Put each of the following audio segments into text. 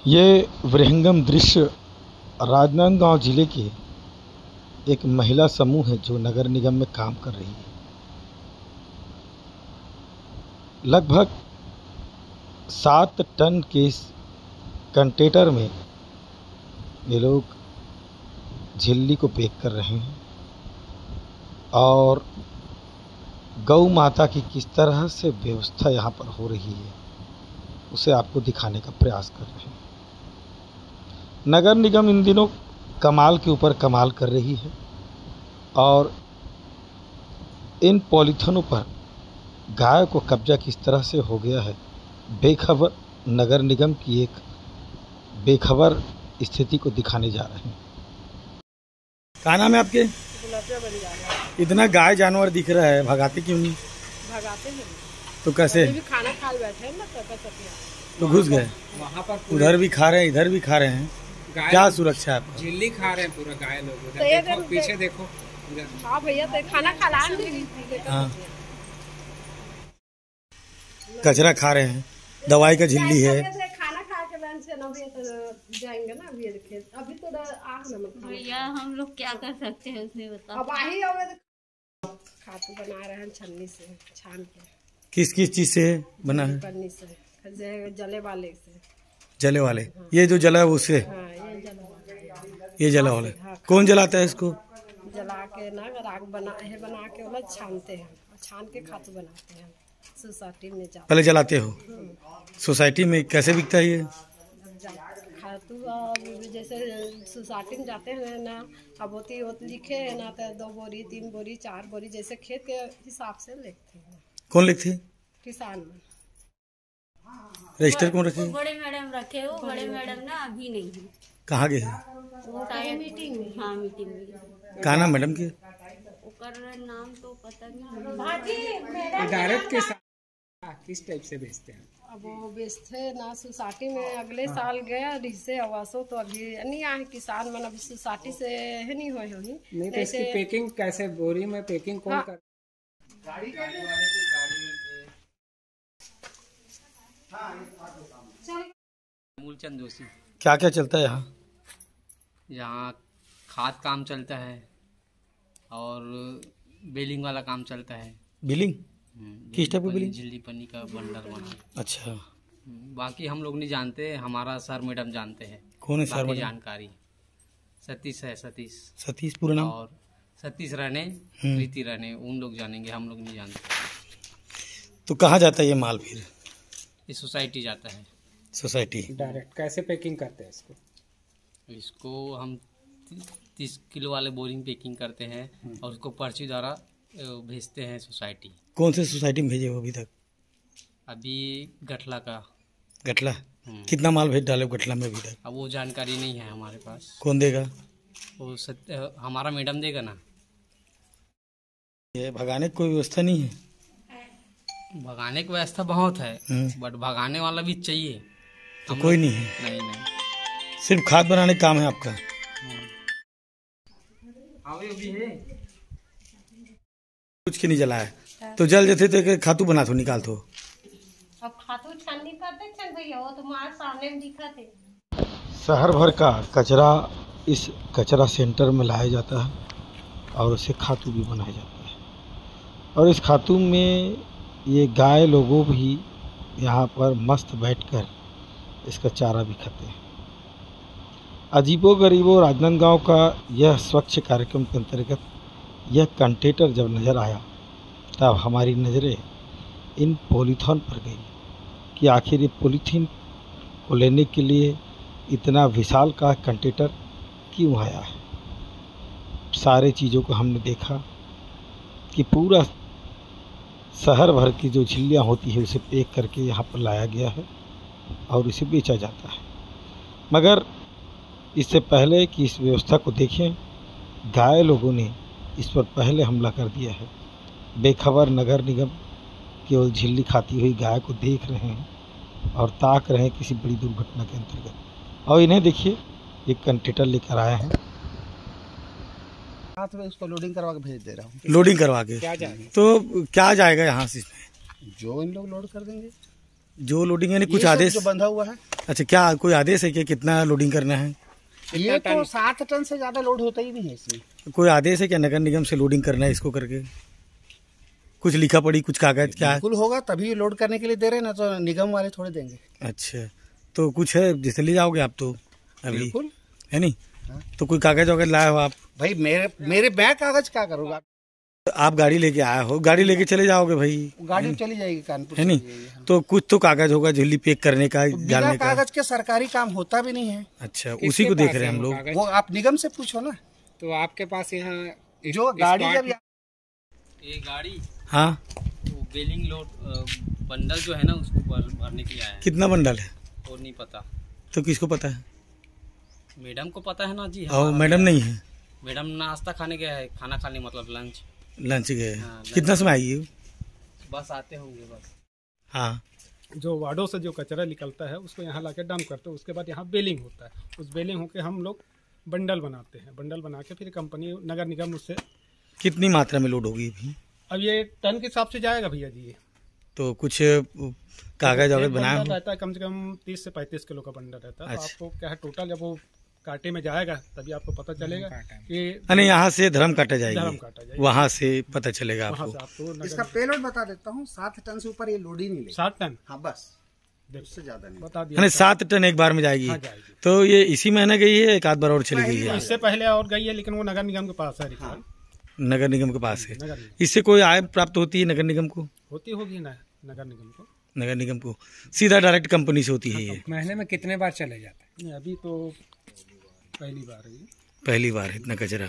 ये विहंगम दृश्य राजनांदगांव जिले के एक महिला समूह है जो नगर निगम में काम कर रही है। लगभग 7 टन के इस कंटेनर में ये लोग झिल्ली को पैक कर रहे हैं और गौ माता की किस तरह से व्यवस्था यहाँ पर हो रही है उसे आपको दिखाने का प्रयास कर रहे हैं। नगर निगम इन दिनों कमाल के ऊपर कमाल कर रही है और इन पॉलीथीनों पर गाय को कब्जा किस तरह से हो गया है, बेखबर नगर निगम की एक बेखबर स्थिति को दिखाने जा रहे हैं। क्या नाम है आपके? इतना गाय जानवर दिख रहा है, भगाते क्यों नहीं? भगाते हैं तो कैसे? भी खाना खा बैठे हैं ना, तो घुस गए वहाँ पर, उधर भी खा रहे हैं इधर भी खा रहे हैं। क्या सुरक्षा है आपको? झिल्ली खा रहे हैं पूरा गाय लोग। तो देखो पीछे देखो। हाँ भैया, तो खाना खा हाँ, कचरा खा रहे हैं, दवाई का झिल्ली है। खाना खा के लंच से ना तो जाएंगे ना अभी तो आग न मत भैया, हम लोग क्या कर सकते हैं उसमें बताओ। अब आही खातू बना रहे हैं छन्नी से छान के। किस किस चीज से बना है? पन्नी से, जले वाले से। जले वाले? ये जो जला है उससे? हाँ, ये जला वाला। हाँ, कौन जलाता है इसको? जला के ना राख बना के वो छानते हैं और छान के खातू बनाते हैं। सोसाइटी में पहले जलाते हो? सोसाइटी में कैसे बिकता है ये खातू? जैसे सोसाइटी में जाते हैं ना, अब होती लिखे है ना, तो 2 बोरी 3 बोरी 4 बोरी जैसे खेत के हिसाब से लेते हैं। कौन लिखते हैं? किसान। रजिस्टर कौन रखे? बड़े मैडम रखे हो। बड़े मैडम ना अभी नहीं है। कहाँ गए? वो शायद मीटिंग में। हाँ, मीटिंग में। कहाँ नाम मैडम के? ओकर नाम तो पता नहीं। डायरेक्ट के साथ किस टाइप से बेचते हैं? अब वो बेचते ना सोसाइटी में। अगले साल गया रिश्ते आवासों तो अभी नहीं आए किसान मन, अभी सोसाइटी से है नहीं हुई होगी। नहीं तो इसकी पैकिंग कैसे? बोरी में पैकिंग कौन कर? मूलचंद जोशी। क्या क्या चलता है यहाँ? यहाँ खाद काम चलता है और बेलिंग वाला काम चलता है। बिलिंग? किस टाइप की बिलिंग? झिल्ली पन्नी का बंडल बना। अच्छा, बाकी हम लोग नहीं जानते, हमारा सर मैडम जानते हैं। कौन है सर मैडम? जानकारी सतीश है। सतीश। सतीश पूरा नाम? और सतीश रहने, प्रीति रहने, उन लोग जानेंगे, हम लोग नहीं जानते। तो कहाँ जाता है ये माल फिर? ये सोसाइटी जाता है। सोसाइटी डायरेक्ट कैसे पैकिंग करते हैं इसको? इसको हम 30 किलो वाले बोरिंग पैकिंग करते हैं और उसको पर्ची द्वारा भेजते हैं सोसाइटी। कौन से सोसाइटी में भेजे हो अभी तक? अभी गठला का। गठला? कितना माल भेज डाले गठला में अभी तक? अब वो जानकारी नहीं है हमारे पास। कौन देगा? वो हमारा मैडम देगा ना। ये भगाने की कोई व्यवस्था नहीं है? भगाने की व्यवस्था बहुत है, बट भगाने वाला भी चाहिए। तो कोई नहीं है? नहीं। सिर्फ खाद बनाने का काम है आपका? अभी है कुछ के नहीं जला है तो जल जाते तो खातू बना तो निकाल तो। अब खातू छन्नी करते छन भैया, वो तुम्हारे सामने में दिखा थे। शहर भर का कचरा इस कचरा सेंटर में लाया जाता है और उसे खातू भी बनाया जाता है और इस खातू में ये गाय लोगों भी यहाँ पर मस्त बैठकर इसका चारा भी खाते हैं। अजीबो गरीबो राजनांदगांव का यह स्वच्छ कार्यक्रम के अंतर्गत यह कंटेनर जब नज़र आया तब हमारी नज़रें इन पॉलीथीन पर गई कि आखिर ये पॉलीथीन को लेने के लिए इतना विशाल का कंटेनर क्यों आया है। सारे चीज़ों को हमने देखा कि पूरा शहर भर की जो झिल्लियाँ होती है उसे पैक करके यहाँ पर लाया गया है और इसे बेचा जाता है। मगर इससे पहले कि इस व्यवस्था को देखें, गाय लोगों ने इस पर पहले हमला कर दिया है। बेखबर नगर निगम केवल झिल्ली खाती हुई गाय को देख रहे हैं और ताक रहे हैं किसी बड़ी दुर्घटना के अंतर्गत। और इन्हें देखिए, एक कंटेनर लेकर आए हैं, हाथ में उसको लोडिंग करवा के भेज दे रहा हूँ। लोडिंग करवा के? क्या जाएगा? तो क्या जाएगा यहाँ से? जो इन लोग लोड कर देंगे। जो लोडिंग यानी कुछ ये सब आदेश? जो बंधा हुआ है, अच्छा, क्या कोई आदेश है कि कितना लोडिंग करना है? ये तो 7 टन से ज्यादा लोड होता ही नहीं है इसमें। कोई आदेश है क्या नगर निगम से लोडिंग करना है इसको करके? कुछ लिखा पड़ी, कुछ कागज क्या? बिल्कुल होगा, तभी लोड करने के लिए दे रहे हैं ना, तो निगम वाले थोड़े देंगे। अच्छा, तो कुछ है जिसे ले जाओगे आप तो अभी, बिल्कुल है नहीं? हाँ। तो कोई कागज वागज लाए हो आप? भाई मेरे मैं कागज क्या करूँगा? आप गाड़ी लेके आए हो, गाड़ी लेके चले जाओगे भाई, गाड़ी चली जाएगी कानपुर, है नहीं? तो कुछ तो कागज होगा, झिल्ली पैक करने का, बिना डालने का। कागज के सरकारी काम होता भी नहीं है। अच्छा, उसी को देख रहे हैं हम लोग। कागज? वो आप निगम से पूछो ना। तो आपके पास यहाँ जो गाड़ी जब ये गाड़ी हाँ, वो बेलिंग लोड बंडल जो है ना उसको भरने के लिए आया है। कितना बंडल है? और नहीं पता, तो किसको पता है? मैडम को पता है ना जी। और मैडम नहीं है? मैडम नाश्ता खाने गया है, खाना खाने मतलब लंच। लंच गए? हाँ, लंच। कितना समय आई है? बस आते होंगे बस। हाँ, जो वार्डों से जो कचरा निकलता है उसको यहाँ लाके डंप करते हैं। उसके बाद यहाँ बेलिंग होता है। उस बेलिंग होके हम लोग बंडल बनाते हैं। बंडल बना के फिर कंपनी नगर निगम उससे, कितनी मात्रा में लोड होगी अभी? अब ये टन के हिसाब से जाएगा भैया जी। ये तो कुछ कागज वागज एक बनाया बंडल हो? रहता है कम से कम 30 से 35 किलो का बंडल रहता है। तो अच्छा। आपको क्या है, टोटल जब वो कांटे में जाएगा तभी आपको पता चलेगा कि यानी यहाँ से धर्म काटा धर्म जाएगी, काटा जाएगा। वहाँ से पता चलेगा वहाँ से आपको। आपको इसका पेलोड बता देता हूँ, 7 टन से ऊपर ये लोड ही नहीं लेगा। 60 टन हाँ बस, देख उससे ज्यादा नहीं। बता दिया। यानी 7 टन एक बार में जाएगी। हाँ, जाएगी। तो ये इसी महीने गई है, एक आध बार और चली गई है? इससे पहले और गई है, लेकिन वो नगर निगम के पास है रिकॉर्ड। नगर निगम के पास है। नगर निगम इससे कोई आय प्राप्त होती है नगर निगम को? होती होगी ना नगर निगम को। नगर निगम को सीधा डायरेक्ट कंपनी से होती है ये? महीने में कितने बार चले जाते हैं? नहीं, अभी तो पहली बार है ये। पहली बार है इतना कचरा,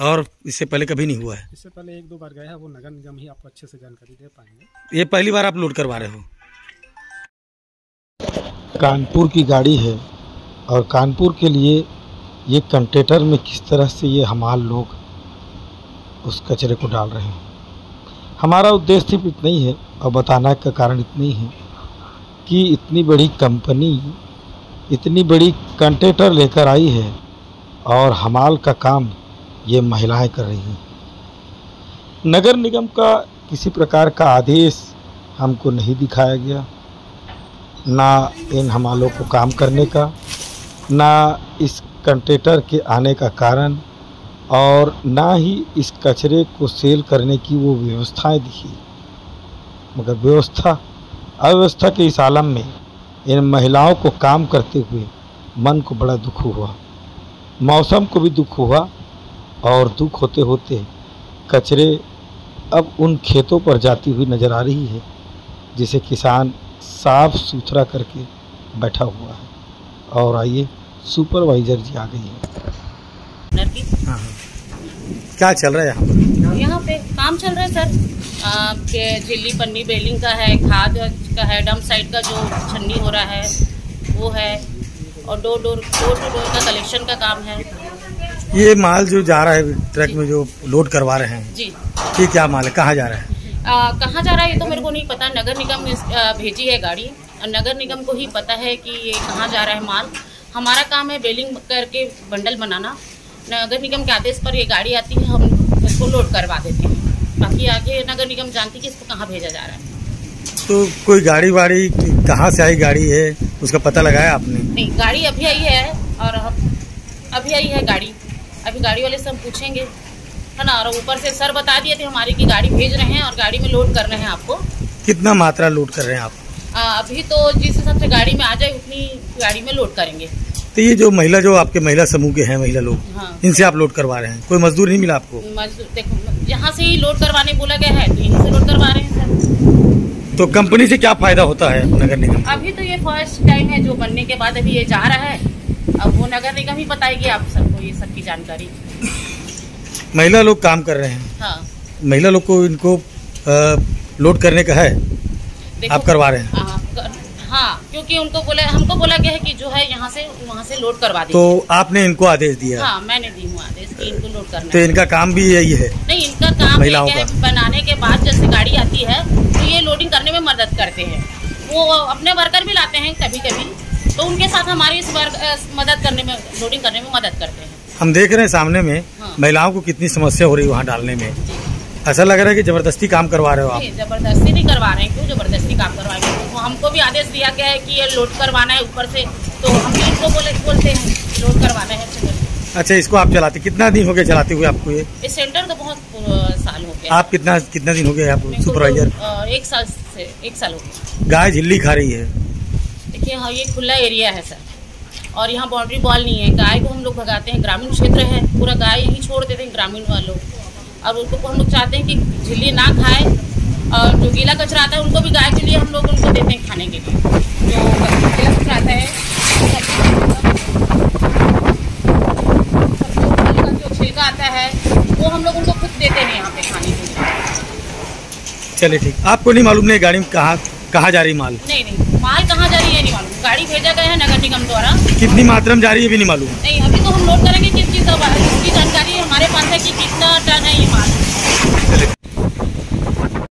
और इससे पहले कभी नहीं हुआ है? इससे पहले 1-2 बार गया है, वो नगर निगम ही आपको अच्छे से जानकारी दे पाएंगे। ये पहली बार आप लोड करवा रहे हो? कानपुर की गाड़ी है और कानपुर के लिए ये कंटेनर में किस तरह से ये हमाल लोग उस कचरे को डाल रहे हैं। हमारा उद्देश्य सिर्फ इतना ही है और बताने का कारण इतना ही है कि इतनी बड़ी कंपनी इतनी बड़ी कंटेनर लेकर आई है और हमाल का काम ये महिलाएं कर रही हैं। नगर निगम का किसी प्रकार का आदेश हमको नहीं दिखाया गया, ना इन हमालों को काम करने का, ना इस कंटेनर के आने का कारण, और ना ही इस कचरे को सेल करने की वो व्यवस्थाएं दिखी। मगर अव्यवस्था के इस आलम में इन महिलाओं को काम करते हुए मन को बड़ा दुख हुआ, मौसम को भी दुख हुआ, और दुख होते होते कचरे अब उन खेतों पर जाती हुई नज़र आ रही है जिसे किसान साफ सुथरा करके बैठा हुआ है। और आइए, सुपरवाइजर जी आ गई है। हाँ, क्या चल रहा है यहाँ पर? यहाँ पे काम चल रहा है सर, के झिल्ली पन्नी बेलिंग का है, खाद का है, डंप साइड का जो छन्नी हो रहा है वो है, और डोर टू डोर का कलेक्शन का काम है। ये माल जो जा रहा है ट्रक में जो लोड करवा रहे हैं जी, ये क्या माल है, कहाँ जा रहा है? कहाँ जा रहा है ये तो मेरे को नहीं पता। नगर निगम ने भेजी है गाड़ी, और नगर निगम को ही पता है कि ये कहाँ जा रहा है माल। हमारा काम है बेलिंग करके बंडल बनाना। नगर निगम के आदेश पर ये गाड़ी आती है, हम इसको लोड करवा देते हैं। बाकी आगे नगर निगम जानती है कि इसको कहाँ भेजा जा रहा है। तो कोई गाड़ी वाड़ी कहाँ से आई गाड़ी है, उसका पता लगाया आपने? नहीं, गाड़ी अभी आई है, और अभी आई है गाड़ी। अभी गाड़ी वाले से हम पूछेंगे, है ना। और ऊपर से सर बता दिए थे हमारी कि गाड़ी भेज रहे हैं और गाड़ी में लोड कर रहे हैं आपको। कितना मात्रा लोड कर रहे हैं आप? अभी तो जिस हिसाब से गाड़ी में आ जाए उतनी गाड़ी में लोड करेंगे। तो ये जो आपके महिला समूह के हैं महिला लोग, हाँ, इनसे आप लोड करवा रहे हैं, कोई मजदूर नहीं मिला आपको? मजदूर देखो यहाँ से ही लोड करवाने बोला गया है, तो यहीं से लोड करवा रहे हैं सर। तो कंपनी से क्या फायदा होता है नगर निगम? अभी तो ये फर्स्ट टाइम है जो बनने के बाद अभी ये जा रहा है। अब वो नगर निगम ही बताएगी आप सबको ये सब की जानकारी। महिला लोग काम कर रहे हैं, हाँ, महिला लोग को इनको लोड करने का है, आप करवा रहे हैं? हाँ, क्योंकि हमको बोला गया है कि जो है यहाँ से वहाँ से लोड करवा दीजिए। तो आपने इनको आदेश दिया? हाँ, मैंने दी हूँ आदेश कि इनको लोड करना तो है। इनका काम भी यही है? नहीं, इनका काम महिलाओं है का बनाने के बाद जैसे गाड़ी आती है तो ये लोडिंग करने में मदद करते हैं। वो अपने वर्कर भी लाते हैं कभी कभी, तो उनके साथ हमारी इस मदद करने में, लोडिंग करने में मदद करते हैं। हम देख रहे हैं सामने में हाँ, महिलाओं को कितनी समस्या हो रही है वहाँ डालने में। ऐसा लग रहा है कि जबरदस्ती काम करवा रहे हो आप? जबरदस्ती नहीं करवा रहे हैं। क्यों जबरदस्ती काम करवाएंगे? हमको भी आदेश दिया गया है कि ये लोड करवाना है ऊपर से, तो हम भी उनको बोलते हैं लोड करवाना है सेंटर। अच्छा, इसको आप चलाते कितना दिन हो गया चलाते हुए आपको? ये सेंटर तो बहुत साल हो गया। आप कितना दिन हो गया आप सुपरवाइजर? 1 साल हो गया। गाय झिल्ली खा रही है। देखिए हाँ, ये खुला एरिया है सर, और यहाँ बाउंड्री वॉल नहीं है। गाय को हम लोग भगाते हैं, ग्रामीण क्षेत्र है, पूरा गाय यहीं छोड़ देते हैं ग्रामीण वालों, और उनको हम लोग चाहते हैं कि झिल्ली ना खाए, और जो गीला कचरा आता है उनको भी गाय के लिए हम लोग उनको देते हैं खाने के लिए। जो गीला कचरा आता है जो छिलका आता है वो हम लोग उनको खुद देते हैं यहाँ पे खाने के लिए। चलिए ठीक। आपको नहीं मालूम नहीं गाड़ी में कहाँ जा रही माल? नहीं, माल कहाँ जा रही है नहीं मालूम। गाड़ी भेजा गया है नगर निगम द्वारा। कितनी मात्रा में जा रही है भी नहीं मालूम? नहीं, अभी तो हम लोड करेंगे किस चीज़ का, इसकी जानकारी हमारे पास है कि कितना टन है ये माल। चलिए।